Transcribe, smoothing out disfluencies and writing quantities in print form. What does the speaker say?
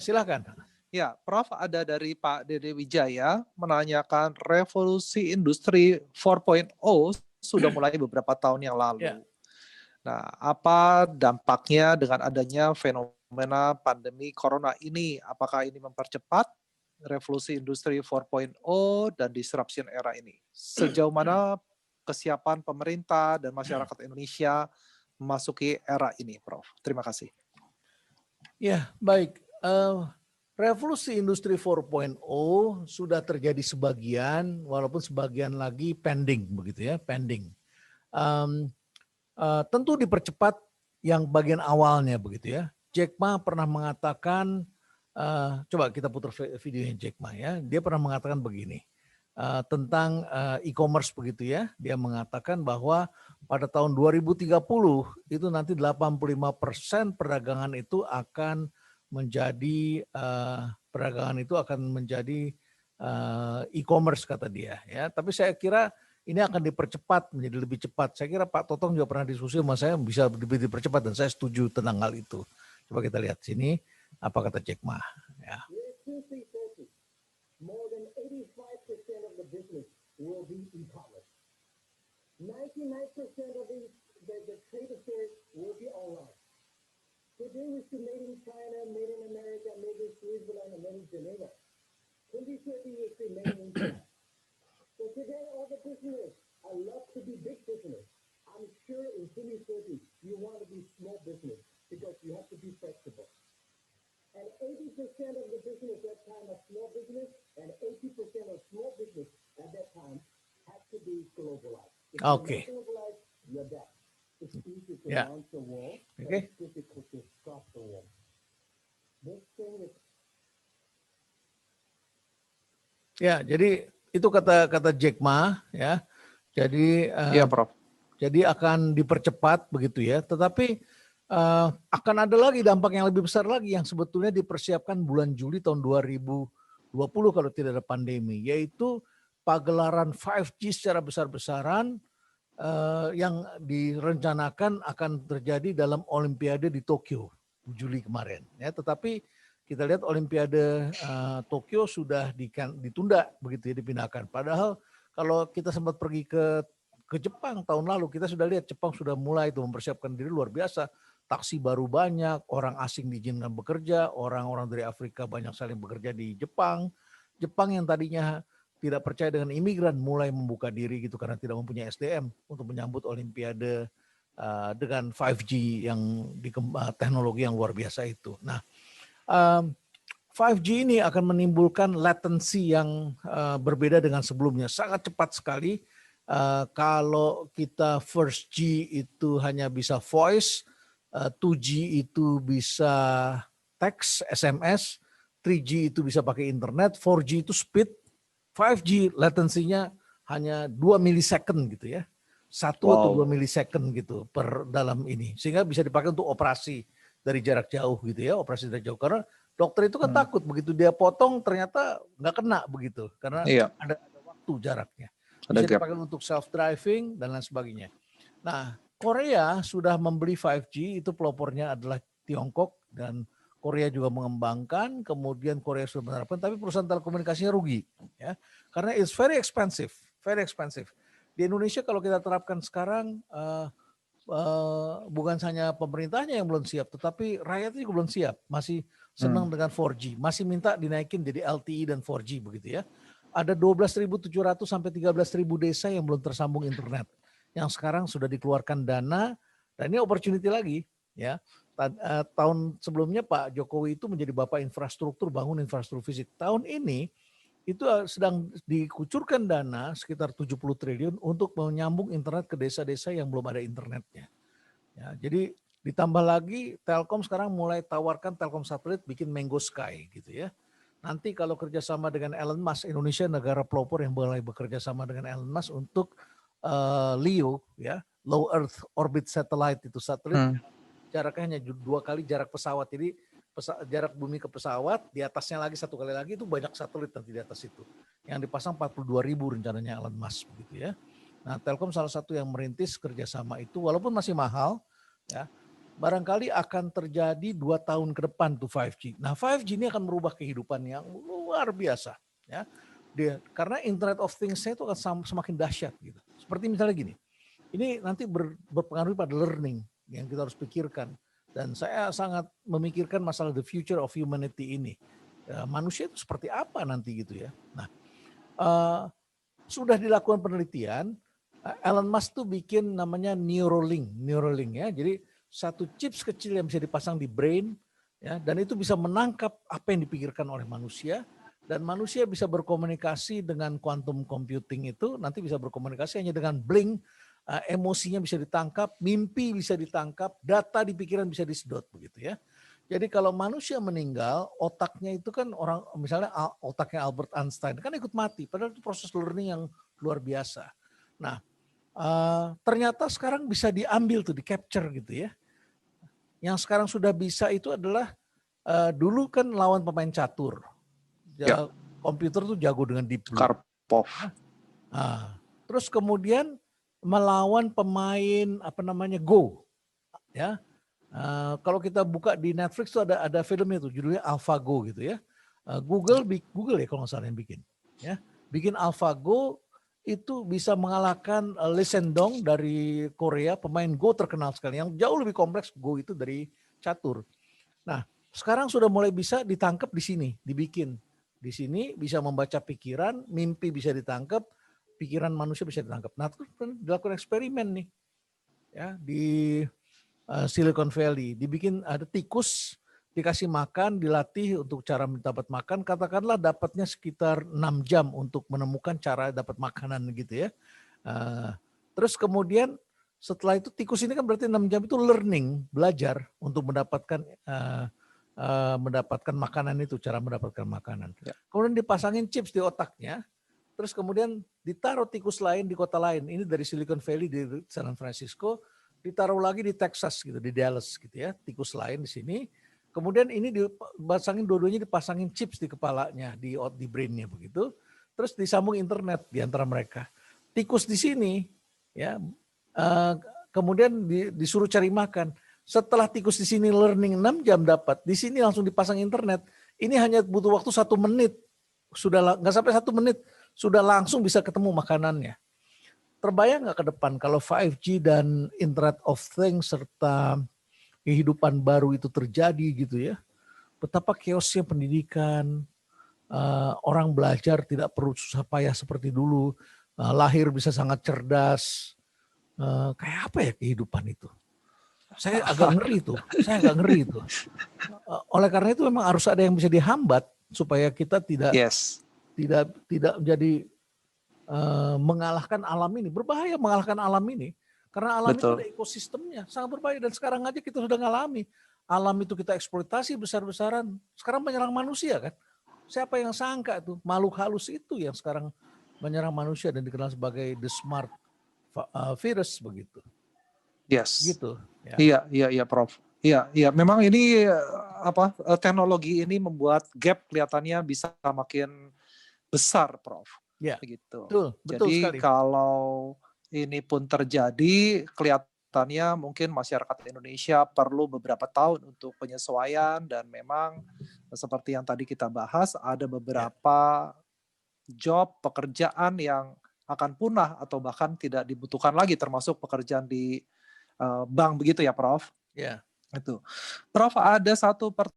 Silakan. Ya, Prof, ada dari Pak Dede Wijaya menanyakan revolusi industri 4.0 sudah mulai beberapa tahun yang lalu. Nah, apa dampaknya dengan adanya fenomena pandemi corona ini? Apakah ini mempercepat revolusi industri 4.0 dan disruption era ini? Sejauh mana kesiapan pemerintah dan masyarakat Indonesia memasuki era ini, Prof? Terima kasih. Ya, baik. Revolusi industri 4.0 sudah terjadi sebagian, walaupun sebagian lagi pending, begitu ya, pending. Tentu dipercepat yang bagian awalnya, begitu ya. Jack Ma pernah mengatakan, coba kita putar videonya Jack Ma ya. Dia pernah mengatakan begini tentang e-commerce, begitu ya. Dia mengatakan bahwa pada tahun 2030 itu nanti 85% perdagangan itu akan menjadi e-commerce, kata dia ya. Tapi saya kira ini akan dipercepat menjadi lebih cepat. Saya kira Pak Totong juga pernah diskusi sama saya bisa lebih dipercepat dan saya setuju tentang hal itu. Coba kita lihat sini apa kata Jack Ma ya. More than 85% of the business will be e-commerce. 99% of the trade affairs will be online. Today we see made in China, made in America, made in Switzerland, and made in Geneva. 2030 we see made in India. So today all the business, I love to be big business. I'm sure in 2030 you want to be small business because you have to be flexible. And 80% of the business at that time are small business, and 80% of small business at that time have to be globalized. If Okay. you're not globalized, you're dead. It's easy to Yeah. launch a wall, Okay. but it's difficult to stop the wall. This thing is. Ya, jadi itu kata Jack Ma ya. Jadi Iya, Prof. Jadi akan dipercepat begitu ya. Tetapi akan ada lagi dampak yang lebih besar lagi yang sebetulnya dipersiapkan bulan Juli tahun 2020 kalau tidak ada pandemi, yaitu pagelaran 5G secara besar-besaran yang direncanakan akan terjadi dalam Olimpiade di Tokyo Juli kemarin. Ya, tetapi kita lihat Olimpiade Tokyo sudah ditunda begitu ya, dipindahkan. Padahal kalau kita sempat pergi ke Jepang tahun lalu, kita sudah lihat Jepang sudah mulai itu mempersiapkan diri luar biasa. Taksi baru banyak, orang asing diizinkan bekerja, orang-orang dari Afrika banyak saling bekerja di Jepang. Jepang yang tadinya tidak percaya dengan imigran mulai membuka diri gitu karena tidak mempunyai SDM untuk menyambut Olimpiade dengan 5G yang teknologi yang luar biasa itu. Nah, 5G ini akan menimbulkan latency yang berbeda dengan sebelumnya, sangat cepat sekali. Kalau kita first G itu hanya bisa voice, 2G itu bisa teks, SMS, 3G itu bisa pakai internet, 4G itu speed, 5G latensinya hanya 2 millisecond gitu ya. 1 atau 2 millisecond gitu per dalam ini. Sehingga bisa dipakai untuk operasi dari jarak jauh gitu ya, operasi dari jauh. Karena dokter itu kan takut begitu dia potong ternyata nggak kena begitu. Karena ada waktu jaraknya. Bisa dipakai untuk self-driving dan lain sebagainya. Nah, Korea sudah membeli 5G, itu pelopornya adalah Tiongkok dan Korea juga mengembangkan, kemudian Korea sudah menerapkan, tapi perusahaan telekomunikasinya rugi, ya, karena it's very expensive, very expensive. Di Indonesia kalau kita terapkan sekarang, bukan hanya pemerintahnya yang belum siap, tetapi rakyatnya juga belum siap, masih senang dengan 4G, masih minta dinaikin jadi LTE dan 4G begitu ya. Ada 12.700 sampai 13.000 desa yang belum tersambung internet, yang sekarang sudah dikeluarkan dana, dan ini opportunity lagi, ya. Tahun sebelumnya Pak Jokowi itu menjadi bapak infrastruktur, bangun infrastruktur fisik. Tahun ini itu sedang dikucurkan dana sekitar 70 triliun untuk menyambung internet ke desa-desa yang belum ada internetnya. Ya, jadi ditambah lagi Telkom sekarang mulai tawarkan Telkom satelit bikin Mango Sky gitu ya. Nanti kalau kerjasama dengan Elon Musk, Indonesia negara pelopor yang mulai bekerja sama dengan Elon Musk untuk LEO ya, Low Earth Orbit Satellite, itu satelit jaraknya hanya 2 kali jarak pesawat. Jadi jarak bumi ke pesawat, di atasnya lagi 1 kali lagi, itu banyak satelit nanti di atas itu. Yang dipasang 42.000 rencananya Elon Musk begitu ya. Nah, Telkom salah satu yang merintis kerjasama itu, walaupun masih mahal ya. barangkali akan terjadi 2 tahun ke depan tuh 5G. Nah 5G ini akan merubah kehidupan yang luar biasa. Ya. Karena Internet of Things-nya itu akan semakin dahsyat. Gitu. Seperti misalnya gini, ini nanti berpengaruh pada learning yang kita harus pikirkan. Dan saya sangat memikirkan masalah the future of humanity ini. Manusia itu seperti apa nanti gitu ya. Nah, sudah dilakukan penelitian, Elon Musk tuh bikin namanya Neuralink ya. Jadi satu chips kecil yang bisa dipasang di brain, ya, dan itu bisa menangkap apa yang dipikirkan oleh manusia, dan manusia bisa berkomunikasi dengan quantum computing itu, nanti bisa berkomunikasi hanya dengan blink, emosinya bisa ditangkap, mimpi bisa ditangkap, data di pikiran bisa disedot begitu ya. Jadi kalau manusia meninggal, otaknya itu kan orang, misalnya otaknya Albert Einstein kan ikut mati, padahal itu proses learning yang luar biasa. Nah, ternyata sekarang bisa diambil tuh, di capture gitu ya. Yang sekarang sudah bisa itu adalah dulu kan lawan pemain catur, komputer tuh jago dengan deep blue. Karpov. Terus kemudian melawan pemain Go, ya. Kalau kita buka di Netflix tuh ada filmnya tuh, judulnya AlphaGo gitu ya. Google ya kalau nggak salah yang bikin, ya. Bikin AlphaGo itu bisa mengalahkan Lee Sedol dari Korea, pemain Go terkenal sekali, yang jauh lebih kompleks Go itu dari catur. Nah, sekarang sudah mulai bisa ditangkap di sini, dibikin. Di sini bisa membaca pikiran, mimpi bisa ditangkap, pikiran manusia bisa ditangkap. Nah, terus dilakukan eksperimen nih, ya, di Silicon Valley. Dibikin ada tikus, dikasih makan, dilatih untuk cara mendapat makan, katakanlah dapatnya sekitar 6 jam untuk menemukan cara dapat makanan gitu ya. Terus kemudian setelah itu tikus ini kan berarti 6 jam itu learning, belajar untuk mendapatkan makanan itu, cara mendapatkan makanan. Ya. Kemudian dipasangin chips di otaknya, terus kemudian ditaruh tikus lain di kota lain. Ini dari Silicon Valley di San Francisco, ditaruh lagi di Texas gitu, di Dallas gitu ya, tikus lain di sini. Kemudian ini dipasangin, dua-duanya dipasangin chips di kepalanya, di brainnya begitu. Terus disambung internet di antara mereka. Tikus di sini, ya, kemudian disuruh cari makan. Setelah tikus di sini learning 6 jam dapat, di sini langsung dipasang internet. Ini hanya butuh waktu 1 menit, sudah nggak sampai 1 menit, sudah langsung bisa ketemu makanannya. Terbayang nggak ke depan kalau 5G dan Internet of Things serta kehidupan baru itu terjadi gitu ya. Betapa chaosnya pendidikan, orang belajar tidak perlu susah payah seperti dulu, lahir bisa sangat cerdas. Kayak apa ya kehidupan itu? Saya agak ngeri itu. Oleh karena itu memang harus ada yang bisa dihambat supaya kita tidak menjadi mengalahkan alam ini. Berbahaya mengalahkan alam ini. Karena alam itu ada ekosistemnya, sangat berbahaya. Dan sekarang aja kita sudah ngalami. Alam itu kita eksploitasi besar-besaran. Sekarang menyerang manusia kan. Siapa yang sangka tuh, makhluk halus itu yang sekarang menyerang manusia dan dikenal sebagai the smart virus begitu. Yes. Gitu. Ya. Iya, Prof. Iya, memang ini teknologi ini membuat gap kelihatannya bisa makin besar, Prof. Ya. Begitu. Betul Jadi sekali. Kalau ini pun terjadi, kelihatannya mungkin masyarakat Indonesia perlu beberapa tahun untuk penyesuaian, dan memang seperti yang tadi kita bahas, ada beberapa job, pekerjaan yang akan punah atau bahkan tidak dibutuhkan lagi, termasuk pekerjaan di bank begitu ya, Prof? Ya. Itu. Prof, ada satu